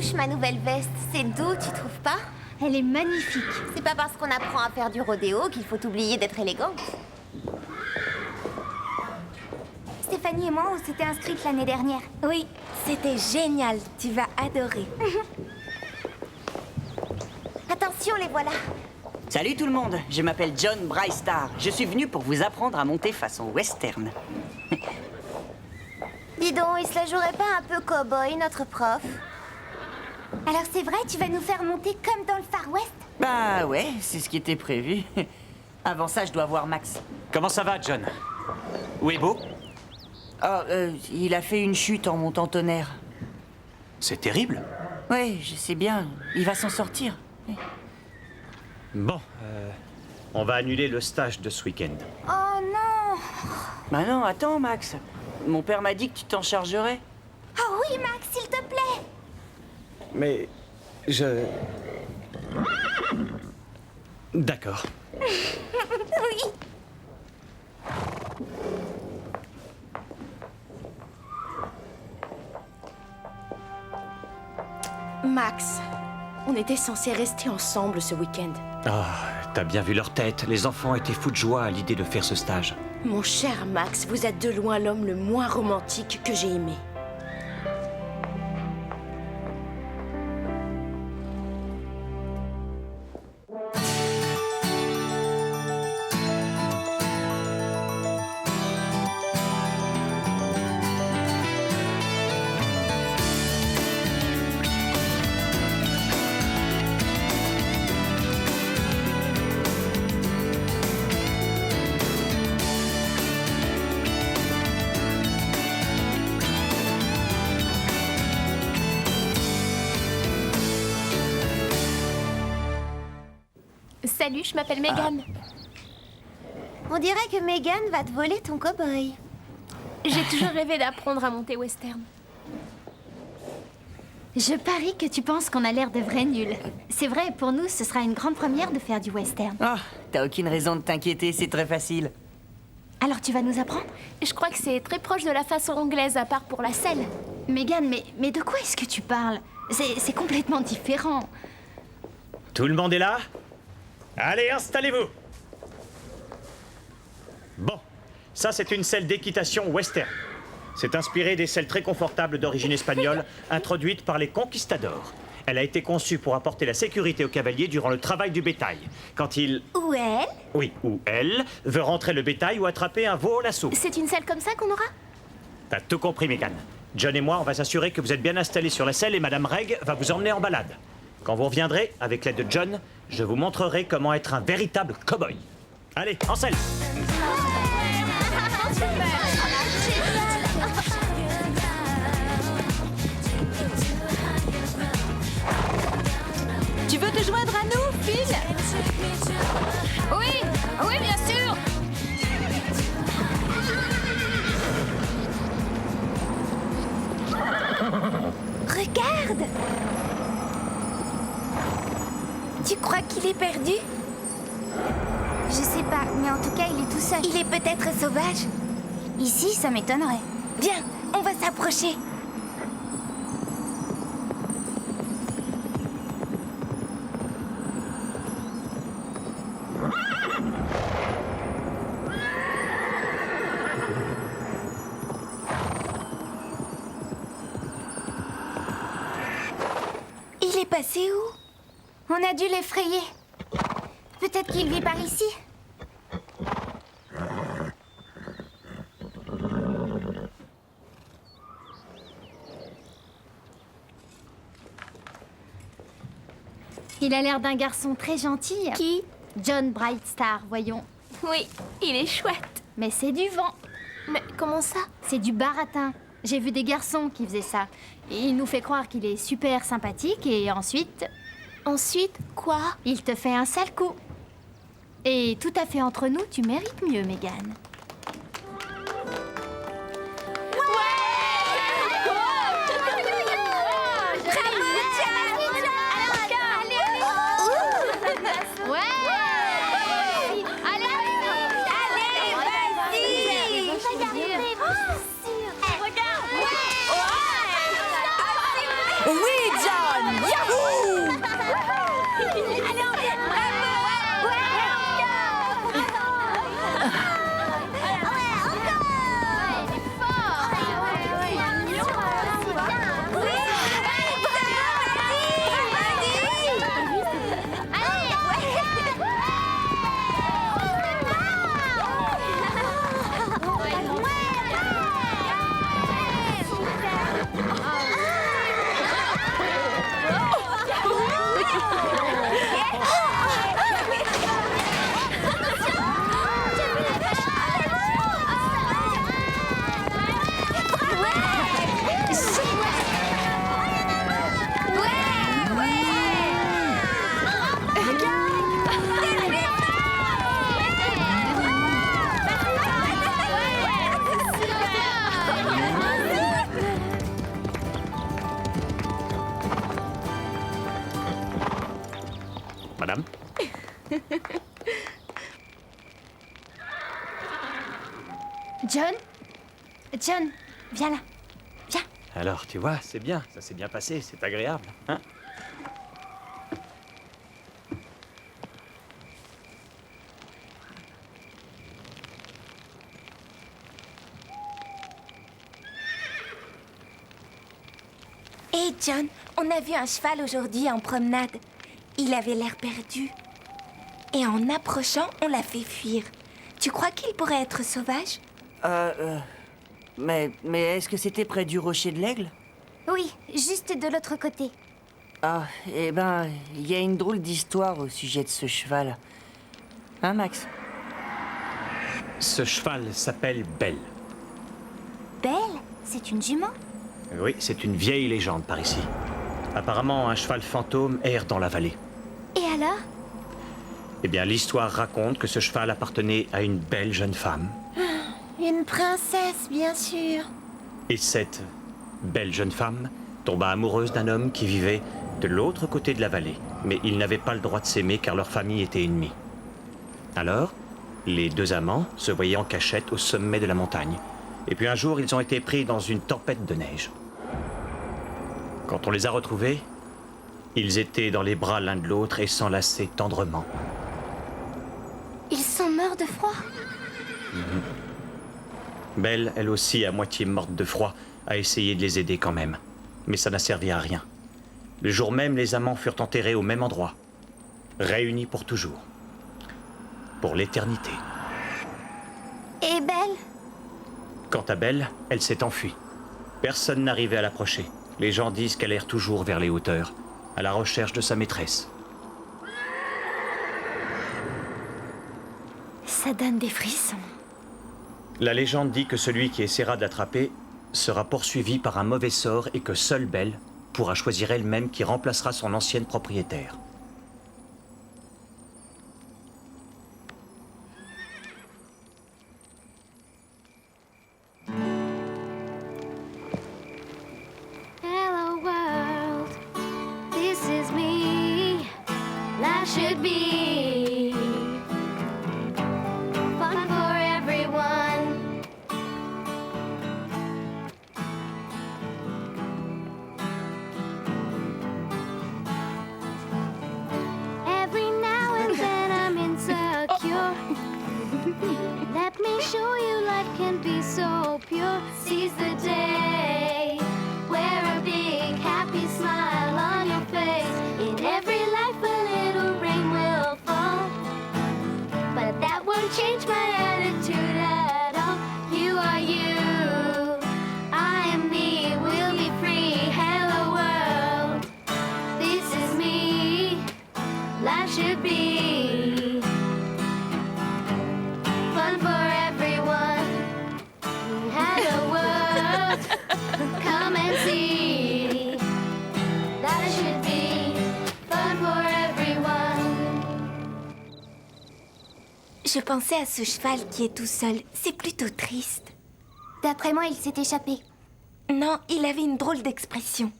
touche, ma nouvelle veste. C'est doux, tu trouves pas? Elle est magnifique. C'est pas parce qu'on apprend à faire du rodéo qu'il faut oublier d'être élégante. Stéphanie et moi, on s'était inscrites l'année dernière. Oui, c'était génial. Tu vas adorer. Attention, les voilà. Salut tout le monde, je m'appelle John Brightstar. Je suis venu pour vous apprendre à monter façon western. Dis donc, il se la jouerait pas un peu cow-boy, notre prof? Alors c'est vrai, tu vas nous faire monter comme dans le Far West? Bah ouais, c'est ce qui était prévu. Avant ça, je dois voir Max. Comment ça va, John? Où est Beau? Oh, il a fait une chute en montant tonnerre. C'est terrible. Ouais, je sais bien, il va s'en sortir. Bon, on va annuler le stage de ce week-end. Oh non! Bah non, attends Max. Mon père m'a dit que tu t'en chargerais. Oh oui, Max, s'il te plaît! Mais je... D'accord. Oui! Max, on était censés rester ensemble ce week-end. Ah, t'as bien vu leur tête. Les enfants étaient fous de joie à l'idée de faire ce stage. Mon cher Max, vous êtes de loin l'homme le moins romantique que j'ai aimé. Salut, je m'appelle Megan. On dirait que Megan va te voler ton cow-boy. J'ai toujours rêvé d'apprendre à monter western. Je parie que tu penses qu'on a l'air de vrais nuls. C'est vrai, pour nous, ce sera une grande première de faire du western. Ah, t'as aucune raison de t'inquiéter, c'est très facile. Alors tu vas nous apprendre? Je crois que c'est très proche de la façon anglaise, à part pour la selle. Megan, mais de quoi est-ce que tu parles? C'est complètement différent. Tout le monde est là? Allez, installez-vous. Bon, ça c'est une selle d'équitation western. C'est inspiré des selles très confortables d'origine espagnole, introduites par les conquistadors. Elle a été conçue pour apporter la sécurité aux cavaliers durant le travail du bétail. Quand il... Ou elle? Oui, ou elle veut rentrer le bétail ou attraper un veau au lasso. C'est une selle comme ça qu'on aura? T'as tout compris, Megan. John et moi, on va s'assurer que vous êtes bien installés sur la selle et Madame Reg va vous emmener en balade. Quand vous reviendrez, avec l'aide de John, je vous montrerai comment être un véritable cow-boy. Allez, en selle! Tu veux te joindre à nous, Phil? Oui, oui, bien sûr. Regarde! Tu crois qu'il est perdu? Je sais pas, mais en tout cas, il est tout seul. Il est peut-être sauvage. Ici, ça m'étonnerait. Viens, on va s'approcher. Il est passé où? On a dû l'effrayer. Peut-être qu'il vit par ici. Il a l'air d'un garçon très gentil. Qui? John Brightstar, voyons. Oui, il est chouette. Mais c'est du vent. Mais comment ça? C'est du baratin. J'ai vu des garçons qui faisaient ça. Il nous fait croire qu'il est super sympathique et ensuite, Ensuite, quoi? il te fait un sale coup. Et tout à fait entre nous, tu mérites mieux, Megan. Oui, John! John? John, viens là. Viens. Alors, tu vois, c'est bien, ça s'est bien passé, c'est agréable, hein? Hé John, on a vu un cheval aujourd'hui en promenade. Il avait l'air perdu. Et en approchant, on l'a fait fuir. Tu crois qu'il pourrait être sauvage? Mais est-ce que c'était près du rocher de l'Aigle? Oui, juste de l'autre côté. Ah, eh ben, il y a une drôle d'histoire au sujet de ce cheval. Hein, Max? Ce cheval s'appelle Belle. Belle? C'est une jument? Oui, c'est une vieille légende par ici. Apparemment, un cheval fantôme erre dans la vallée. Et alors? Eh bien, l'histoire raconte que ce cheval appartenait à une belle jeune femme. Une princesse, bien sûr. Et cette belle jeune femme tomba amoureuse d'un homme qui vivait de l'autre côté de la vallée. Mais ils n'avaient pas le droit de s'aimer car leur famille était ennemie. Alors, les deux amants se voyaient en cachette au sommet de la montagne. Et puis un jour, ils ont été pris dans une tempête de neige. Quand on les a retrouvés, ils étaient dans les bras l'un de l'autre et s'enlaçaient tendrement. Ils sont morts de froid. Belle, elle aussi, à moitié morte de froid, a essayé de les aider quand même. Mais ça n'a servi à rien. Le jour même, les amants furent enterrés au même endroit. Réunis pour toujours. Pour l'éternité. Et Belle? Quant à Belle, elle s'est enfuie. Personne n'arrivait à l'approcher. Les gens disent qu'elle erre toujours vers les hauteurs, à la recherche de sa maîtresse. Ça donne des frissons. La légende dit que celui qui essaiera de l'attraper sera poursuivi par un mauvais sort et que seule Belle pourra choisir elle-même qui remplacera son ancienne propriétaire. Hello world, this is me. Life should be fun for everyone. Every now and then I'm insecure. Let me show you life can be so pure. Seize the day. Wear a big happy smile on your face. In every life a little rain will fall. But that won't change my attitude at all. You are you. I am me. We'll be free. Hello world. This is me. Life should be fun for everyone. Hello world. Come and see. That should be fun for everyone. Je pensais à ce cheval qui est tout seul. C'est plutôt triste. D'après moi, il s'est échappé. Non, il avait une drôle d'expression.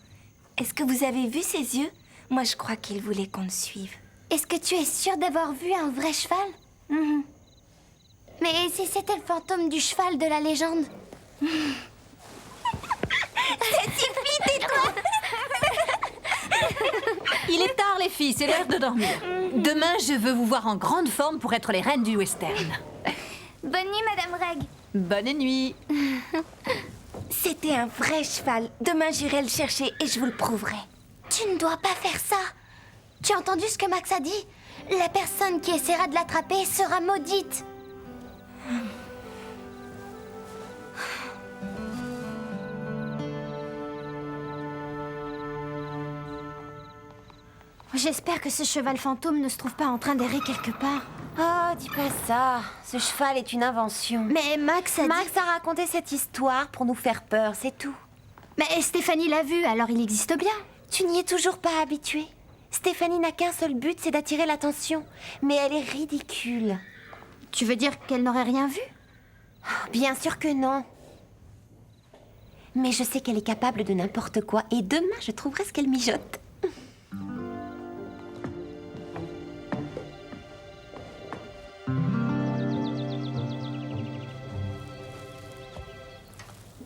Est-ce que vous avez vu ses yeux? Moi, je crois qu'il voulait qu'on le suive. Est-ce que tu es sûre d'avoir vu un vrai cheval? Mais si c'était le fantôme du cheval de la légende? Il est tard, les filles, c'est l'heure de dormir. Demain, je veux vous voir en grande forme pour être les reines du western. Bonne nuit, Madame Reg. Bonne nuit. C'était un vrai cheval. Demain, j'irai le chercher et je vous le prouverai. Tu ne dois pas faire ça. Tu as entendu ce que Max a dit? La personne qui essaiera de l'attraper sera maudite. J'espère que ce cheval fantôme ne se trouve pas en train d'errer quelque part. Oh, dis pas ça. Ce cheval est une invention. Mais Max a dit... Max a raconté cette histoire pour nous faire peur, c'est tout. Mais Stéphanie l'a vu, alors il existe bien. Tu n'y es toujours pas habituée. Stéphanie n'a qu'un seul but, c'est d'attirer l'attention. Mais elle est ridicule. Tu veux dire qu'elle n'aurait rien vu? Bien sûr que non. Mais je sais qu'elle est capable de n'importe quoi. Et demain, je trouverai ce qu'elle mijote.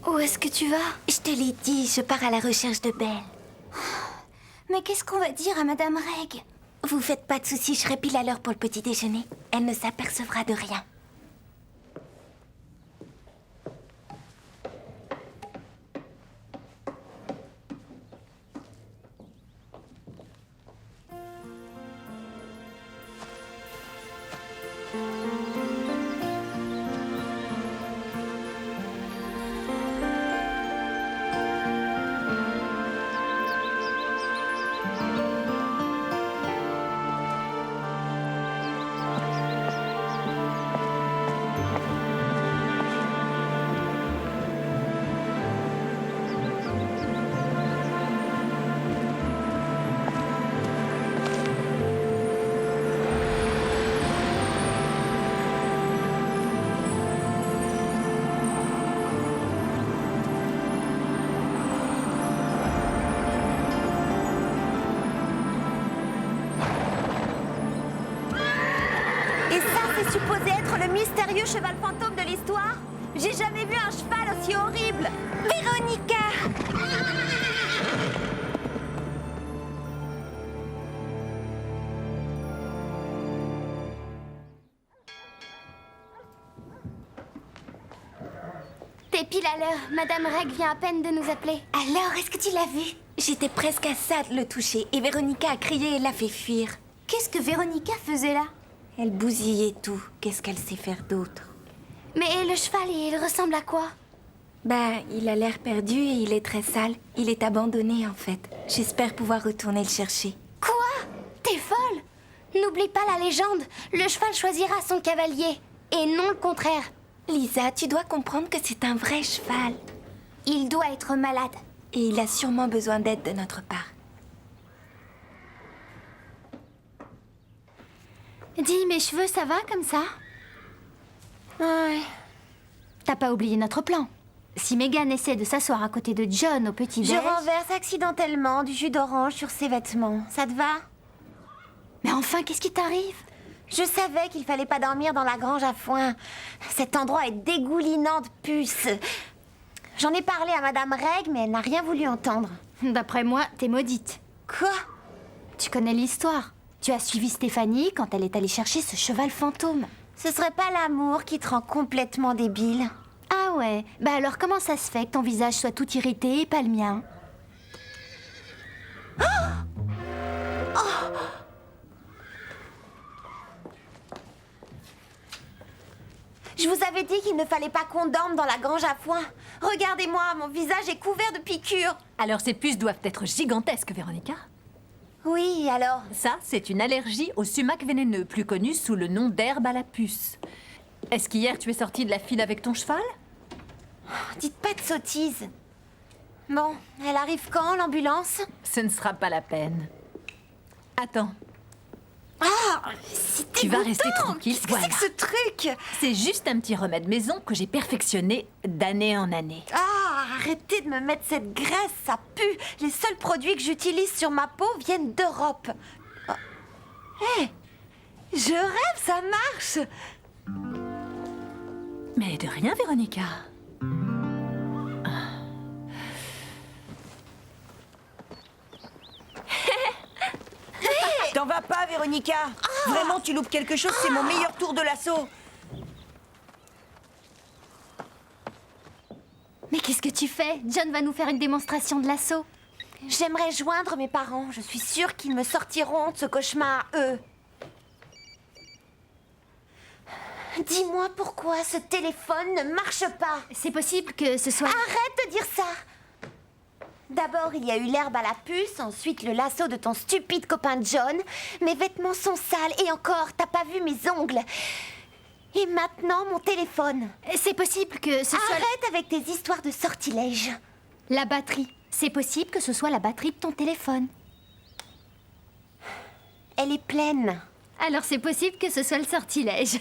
Où est-ce que tu vas? Je te l'ai dit, je pars à la recherche de Belle. Mais qu'est-ce qu'on va dire à Madame Reg? Vous faites pas de soucis, je serai pile à l'heure pour le petit déjeuner. Elle ne s'apercevra de rien. Et ça, c'est supposé être le mystérieux cheval fantôme de l'histoire? J'ai jamais vu un cheval aussi horrible. Véronica! T'es pile à l'heure. Madame Reg vient à peine de nous appeler. Alors, est-ce que tu l'as vu? J'étais presque à ça de le toucher et Véronica a crié et l'a fait fuir. Qu'est-ce que Véronica faisait là? Elle bousillait tout. Qu'est-ce qu'elle sait faire d'autre? Mais le cheval, il ressemble à quoi? Bah, il a l'air perdu et il est très sale. Il est abandonné en fait. J'espère pouvoir retourner le chercher. Quoi? T'es folle? N'oublie pas la légende. Le cheval choisira son cavalier. Et non le contraire. Lisa, tu dois comprendre que c'est un vrai cheval. Il doit être malade. Et il a sûrement besoin d'aide de notre part. Dis, mes cheveux, ça va comme ça? Ouais. T'as pas oublié notre plan? Si Megan essaie de s'asseoir à côté de John au petit Je déj... renverse accidentellement du jus d'orange sur ses vêtements. Ça te va? Mais enfin, qu'est-ce qui t'arrive? Je savais qu'il fallait pas dormir dans la grange à foin. Cet endroit est dégoulinant de puces. J'en ai parlé à Madame Reg, mais elle n'a rien voulu entendre. D'après moi, t'es maudite. Quoi? Tu connais l'histoire. Tu as suivi Stéphanie quand elle est allée chercher ce cheval fantôme. Ce serait pas l'amour qui te rend complètement débile? Ah ouais? Bah alors comment ça se fait que ton visage soit tout irrité et pas le mien? Je vous avais dit qu'il ne fallait pas qu'on dorme dans la grange à foin. Regardez-moi, mon visage est couvert de piqûres. Alors ces puces doivent être gigantesques, Véronica. Oui, alors? Ça, c'est une allergie au sumac vénéneux, plus connu sous le nom d'herbe à la puce. Est-ce qu'hier tu es sortie de la file avec ton cheval? Dites pas de sottises. Bon, elle arrive quand, l'ambulance? Ce ne sera pas la peine. Attends, Ah, c'est tu vas dégoûtant. rester tranquille. Qu'est-ce que c'est que ce truc? C'est juste un petit remède maison que j'ai perfectionné d'année en année. Ah, arrêtez de me mettre cette graisse, ça pue. Les seuls produits que j'utilise sur ma peau viennent d'Europe. Hé, je rêve, ça marche. Mais de rien, Véronica. T'en vas pas, Véronica? Vraiment, tu loupes quelque chose, c'est mon meilleur tour de l'assaut. Mais qu'est-ce que tu fais? John va nous faire une démonstration de l'assaut. J'aimerais joindre mes parents. Je suis sûre qu'ils me sortiront de ce cauchemar, eux. Dis-moi pourquoi ce téléphone ne marche pas. C'est possible que ce soit... Arrête de dire ça. D'abord, il y a eu l'herbe à la puce, ensuite le lasso de ton stupide copain John. Mes vêtements sont sales et encore, t'as pas vu mes ongles. Et maintenant, mon téléphone. C'est possible que ce soit... Arrête avec tes histoires de sortilèges. La batterie. C'est possible que ce soit la batterie de ton téléphone. Elle est pleine. Alors c'est possible que ce soit le sortilège.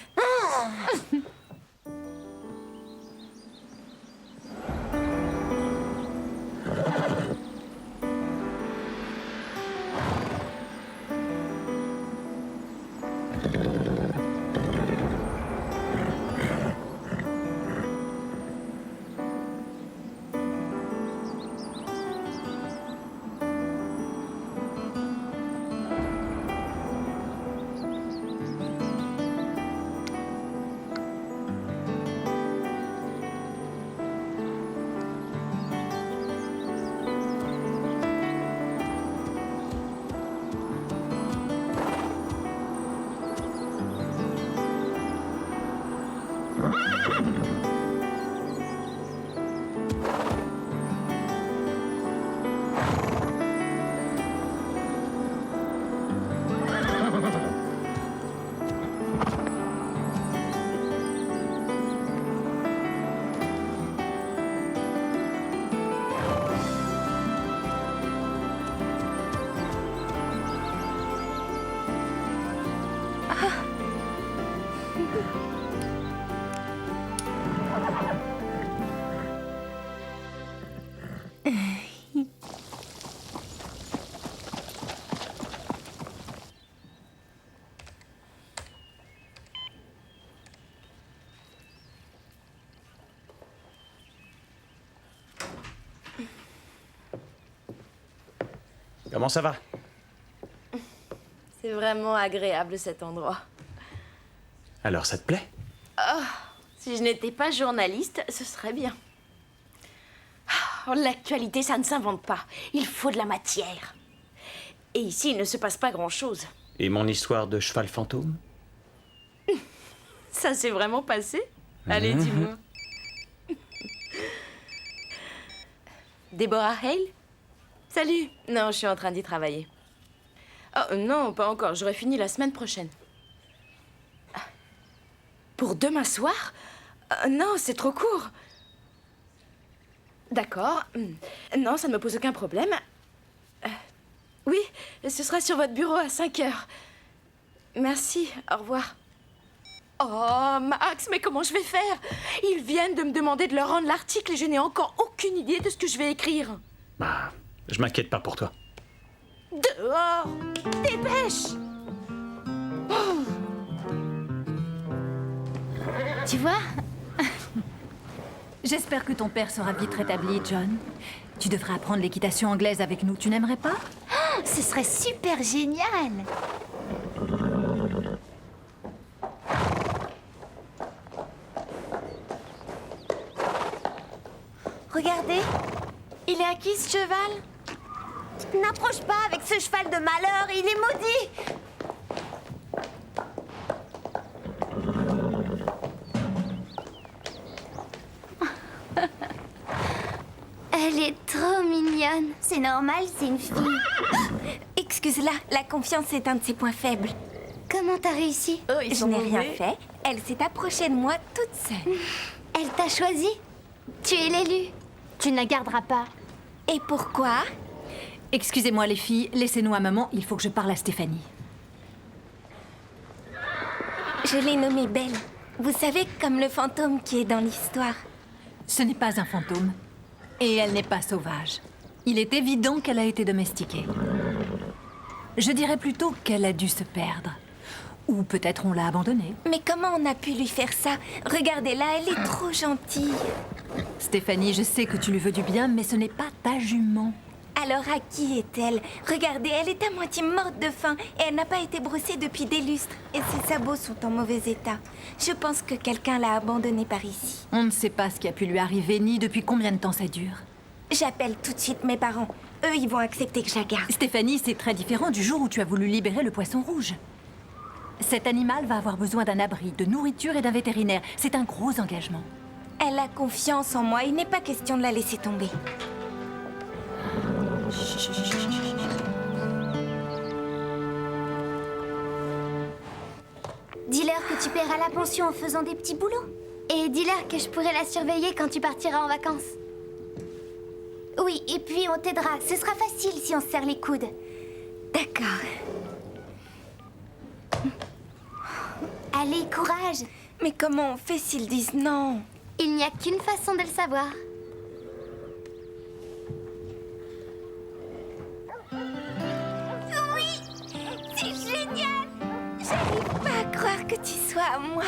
Comment ça va? C'est vraiment agréable cet endroit. Alors, ça te plaît? Si je n'étais pas journaliste, ce serait bien. L'actualité, ça ne s'invente pas. Il faut de la matière. Et ici, il ne se passe pas grand-chose. Et mon histoire de cheval fantôme? Ça s'est vraiment passé? Allez, dis-moi. Deborah Hale? Salut. Non, je suis en train d'y travailler. Oh, non, pas encore. J'aurai fini la semaine prochaine. Pour demain soir? Non, c'est trop court. D'accord. Non, ça ne me pose aucun problème. Oui, ce sera sur votre bureau à 5 heures. Merci, au revoir. Oh, Max, mais comment je vais faire? Ils viennent de me demander de leur rendre l'article et je n'ai encore aucune idée de ce que je vais écrire. Bah, je m'inquiète pas pour toi. Dehors! Dépêche! Tu vois? J'espère que ton père sera vite rétabli, John. Tu devrais apprendre l'équitation anglaise avec nous. Tu n'aimerais pas? Ce serait super génial. Regardez, il est à qui ce cheval? N'approche pas avec ce cheval de malheur, il est maudit. Elle est trop mignonne. C'est normal, c'est une fille. Excuse-la, la confiance est un de ses points faibles. Comment t'as réussi? Oh, ils Je sont n'ai rien mauvais. fait. Elle s'est approchée de moi toute seule. Elle t'a choisi. Tu es l'élu. Tu ne la garderas pas. Et pourquoi? Excusez-moi, les filles. Laissez-nous à maman. Il faut que je parle à Stéphanie. Je l'ai nommée Belle. Vous savez, comme le fantôme qui est dans l'histoire. Ce n'est pas un fantôme. Et elle n'est pas sauvage. Il est évident qu'elle a été domestiquée. Je dirais plutôt qu'elle a dû se perdre. Ou peut-être on l'a abandonnée. Mais comment on a pu lui faire ça? Regardez-la, elle est trop gentille. Stéphanie, je sais que tu lui veux du bien, mais ce n'est pas ta jument. Alors à qui est-elle? Regardez, elle est à moitié morte de faim et elle n'a pas été brossée depuis des lustres. Et ses sabots sont en mauvais état. Je pense que quelqu'un l'a abandonnée par ici. On ne sait pas ce qui a pu lui arriver, ni depuis combien de temps ça dure. J'appelle tout de suite mes parents. Eux, ils vont accepter que je la garde. Stéphanie, c'est très différent du jour où tu as voulu libérer le poisson rouge. Cet animal va avoir besoin d'un abri, de nourriture et d'un vétérinaire. C'est un gros engagement. Elle a confiance en moi. Il n'est pas question de la laisser tomber. Dis-leur que tu paieras la pension en faisant des petits boulots. Et dis-leur que je pourrai la surveiller quand tu partiras en vacances. Oui, et puis on t'aidera. Ce sera facile si on se serre les coudes. D'accord. Allez, courage. Mais comment on fait s'ils disent non? Il n'y a qu'une façon de le savoir. Oui! C'est génial! J'arrive pas à croire que tu sois à moi.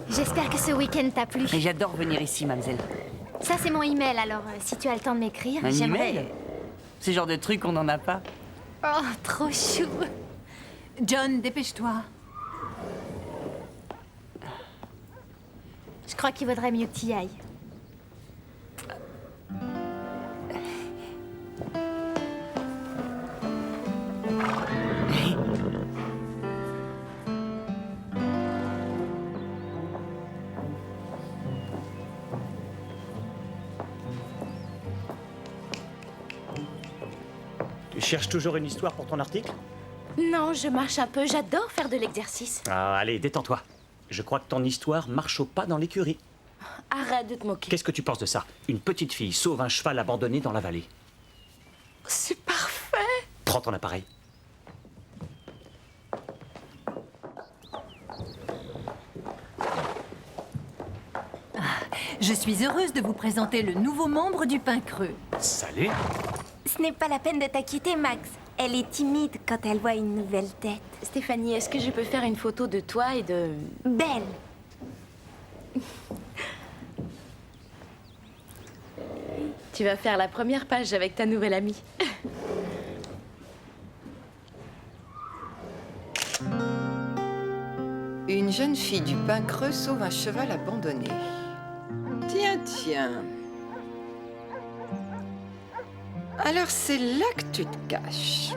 J'espère que ce week-end t'a plu. Et j'adore venir ici, mademoiselle. Ça, c'est mon email, alors si tu as le temps de m'écrire, Un j'aimerais... email? C'est le genre de truc qu'on n'en a pas. Oh, trop chou. John, dépêche-toi. Je crois qu'il vaudrait mieux que tu y ailles. Tu cherches toujours une histoire pour ton article? Non, je marche un peu. J'adore faire de l'exercice. Ah, allez, détends-toi. Je crois que ton histoire marche au pas dans l'écurie. Arrête de te moquer. Qu'est-ce que tu penses de ça? Une petite fille sauve un cheval abandonné dans la vallée. C'est parfait. Prends ton appareil. Je suis heureuse de vous présenter le nouveau membre du Pain Creux. Salut. Ce n'est pas la peine de t'inquiéter, Max. Elle est timide quand elle voit une nouvelle tête. Stéphanie, est-ce que je peux faire une photo de toi et de... Belle. Tu vas faire la première page avec ta nouvelle amie. Une jeune fille du Pin Creux sauve un cheval abandonné. Tiens, tiens. Alors c'est là que tu te caches.